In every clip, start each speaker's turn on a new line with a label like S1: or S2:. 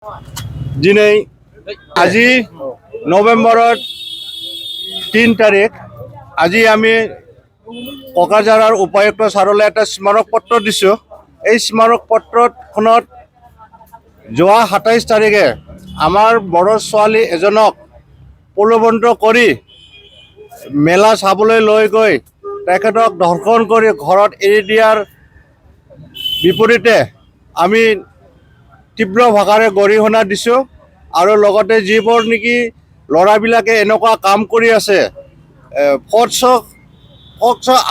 S1: दिनै আজি নৱেম্বৰৰ 3 তাৰিখ আজি আমি কোকৰাঝাৰৰ উপায়ুক্ত ছাৰলৈ এটা স্মাৰক পত্ৰ দিছোঁ। এই স্মাৰক পত্ৰখনত যোৱা 27 তাৰিখে আমাৰ বড়ো ছোৱালী এজনক প্ৰলোভন কৰি মেলা চাবলৈ লৈ গৈ তেখেতক ধৰ্ষণ কৰি ঘৰত এৰি দিয়াৰ বিপৰীতে আমি তীব্ৰ ভাষাৰে গৰিহণা দিছোঁ আৰু লগতে যিবোৰ নেকি ল'ৰাবিলাকে এনেকুৱা কাম কৰি আছে ফক্স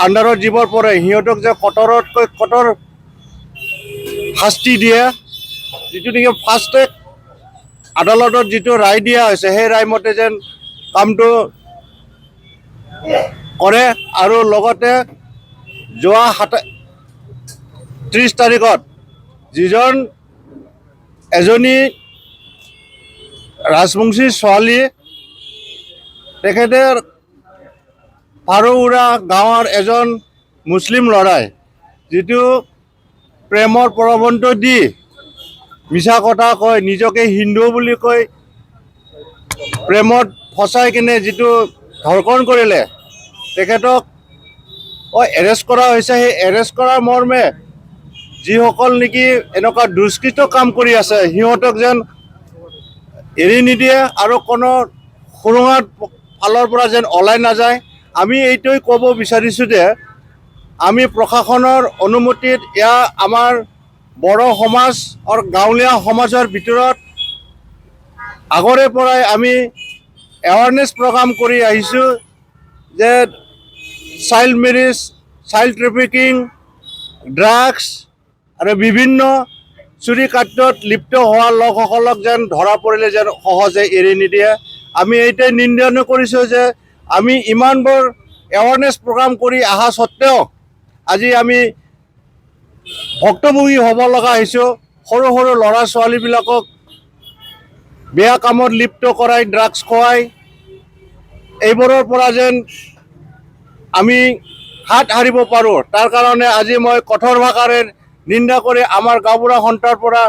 S1: আণ্ডাৰত যিবোৰ পৰে সিহঁতক যে কঠোৰতকৈ কঠোৰ শাস্তি দিয়ে, যিটো নেকি ফাষ্ট ট্ৰেক আদালতত যিটো ৰায় দিয়া হৈছে সেই ৰায় মতে যেন কামটো কৰে আৰু লগতে যোৱা 30 তাৰিখত যিজন এজনী ৰাজবংশী ছোৱালী তেখেতে পাৰুৰা গাঁৱৰ এজন মুছলিম ল'ৰাই যিটো প্ৰেমৰ প্ৰলোভনটো দি মিছা কথা কয় নিজকে হিন্দু বুলি কৈ প্ৰেমত ফচাই কিনে যিটো ধৰ্ষণ কৰিলে তেখেতক এৰেষ্ট কৰা হৈছে। সেই এৰেষ্ট কৰাৰ মৰ্মে যিসকল নেকি এনেকুৱা দুষ্কৃত কাম কৰি আছে সিহঁতক যেন এৰি নিদিয়ে আৰু কোনো সুৰুঙাৰ ফালৰ পৰা যেন ওলাই নাযায়। আমি এইটোৱে ক'ব বিচাৰিছোঁ যে আমি প্ৰশাসনৰ অনুমতিত আমাৰ বড়ো সমাজ আৰু গাঁৱলীয়া সমাজৰ ভিতৰত আগৰে পৰাই আমি এৱাৰনেছ প্ৰগ্ৰাম কৰি আহিছোঁ যে child marriage, child trafficking, drugs আৰু বিভিন্ন চুৰি কাৰ্যত লিপ্ত হোৱা লোকসকলক যেন ধৰা পৰিলে যেন সহজে এৰি নিদিয়ে। আমি এইটোৱে নিন্দা কৰিছোঁ যে আমি ইমানবোৰ এৱাৰনেছ প্ৰগ্ৰাম কৰি অহা স্বত্বেও আজি আমি ভুক্তভোগী হ'ব লগা হৈছোঁ। সৰু সৰু ল'ৰা ছোৱালীবিলাকক বেয়া কামত লিপ্ত কৰাই, ড্ৰাগছ খুৱাই এইবোৰৰ পৰা যেন আমি হাত সাৰিব পাৰোঁ তাৰ কাৰণে আজি মই কঠোৰ ভাষাৰে নিন্দা কৰি আমাৰ গাঁওবুঢ়া সন্থাৰ পৰা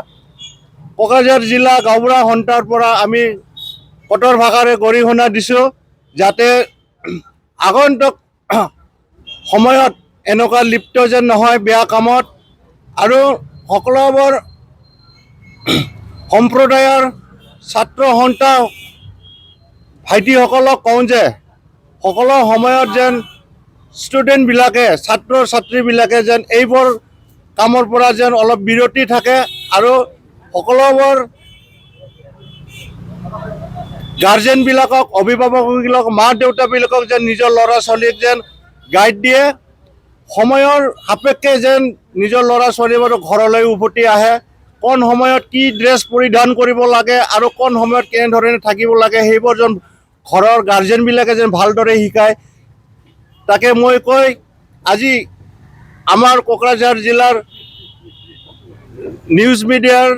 S1: কোকৰাঝাৰ জিলা গাঁওবুঢ়া সন্থাৰ পৰা আমি কঠোৰ ভাষাৰে গৰিহণা দিছোঁ যাতে আগন্তুক সময়ত এনেকুৱা লিপ্ত যেন নহয় বেয়া কামত। আৰু সকলোবোৰ সম্প্ৰদায়ৰ ছাত্ৰ সন্থা ভাইটিসকলক কওঁ যে সকলো সময়ত যেন ষ্টুডেণ্টবিলাকে ছাত্ৰ ছাত্ৰীবিলাকে যেন এইবোৰ কামৰ পৰা যেন অলপ বিৰতি থাকে আৰু সকলোবোৰ গাৰ্জেনবিলাকক অভিভাৱকবিলাকক মা দেউতাবিলাকক যেন নিজৰ ল'ৰা ছোৱালীক যেন গাইড দিয়ে, সময়ৰ সাপেক্ষে যেন নিজৰ ল'ৰা ছোৱালীবোৰ ঘৰলৈ উভতি আহে, কোন সময়ত কি ড্ৰেছ পৰিধান কৰিব লাগে আৰু কোন সময়ত কেনেধৰণে থাকিব লাগে সেইবোৰ যেন ঘৰৰ গাৰ্জেনবিলাকে যেন ভালদৰে শিকায়। তাকে মই কৈ আজি আমাৰ কোকৰাঝাৰ জিলাৰ নিউজ মিডিয়াৰ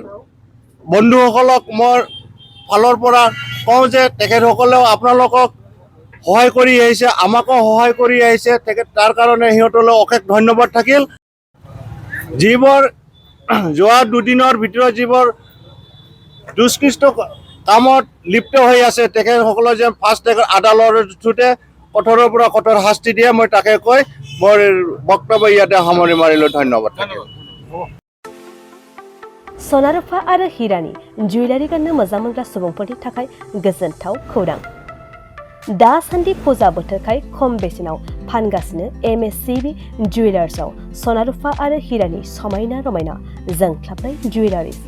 S1: বন্ধুসকলক মই ফালৰ পৰা কওঁ যে তেখেতসকলেও আপোনালোকক সহায় কৰি আহিছে, আমাকো সহায় কৰি আহিছে, তাৰ কাৰণে সিহঁতলৈ অশেষ ধন্যবাদ থাকিল। যিবোৰ যোৱা দুদিনৰ ভিতৰত যিবোৰ দুষ্কৃষ্ট কামত লিপ্ত হৈ আছে তেখেতসকলে যেন ফাষ্ট ট্ৰেক আদালতৰ থ্ৰুতে কঠোৰৰ পৰা কঠোৰ শাস্তি দিয়ে, মই তাকে কৈ মোৰ বক্তব্য ইয়াতে সামৰি মাৰিলোঁ। ধন্যবাদ থাকিল।
S2: सनारुफा आरो हिरानि जुवेलारि गाननो मोजां मोनग्रा सुबुंफोरनि थाखाय गोजोनथाव खौरां। दासान्दि फुजा बोथोरखाय खम बेसेनाव फानगासिनो MSCB जुवेलार्सआव सनारुफा आरो हिरानि समायना रमायना जोंख्लाबनाय जुवेलारिस।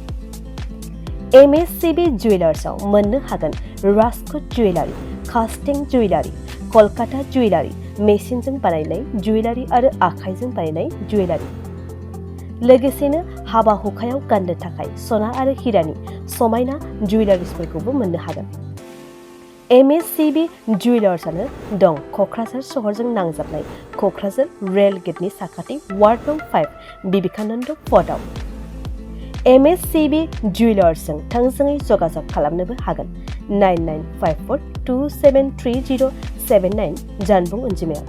S2: MSCB जुवेलार्सआव मोननो हागोन Rajkot jewellery, कास्टिं jewellery, Kolkata jewellery, मेसिनजों बानायनाय जुवेलारि आरो आखाइजों बानायनाय जुवेलारि। लोगोसेनो हाबा हुखायाव गाननो थाखाय सना आरो हिरानि समायना जुवेलारिसफोरखौबो मोननो हागोन। MSCB जुवेलार्सआनो दं क'क्राझार सहरजों नांजाबनाय क'क्राझार रेल गेटनि साखाथि वार्ड नं 5 बिबेकानन्द पथआव। MSCB जुवेलार्सजों थोंजोङै जगाजग खालामनोबो हागोन 9954273079 जानबुं अनजिमायाव।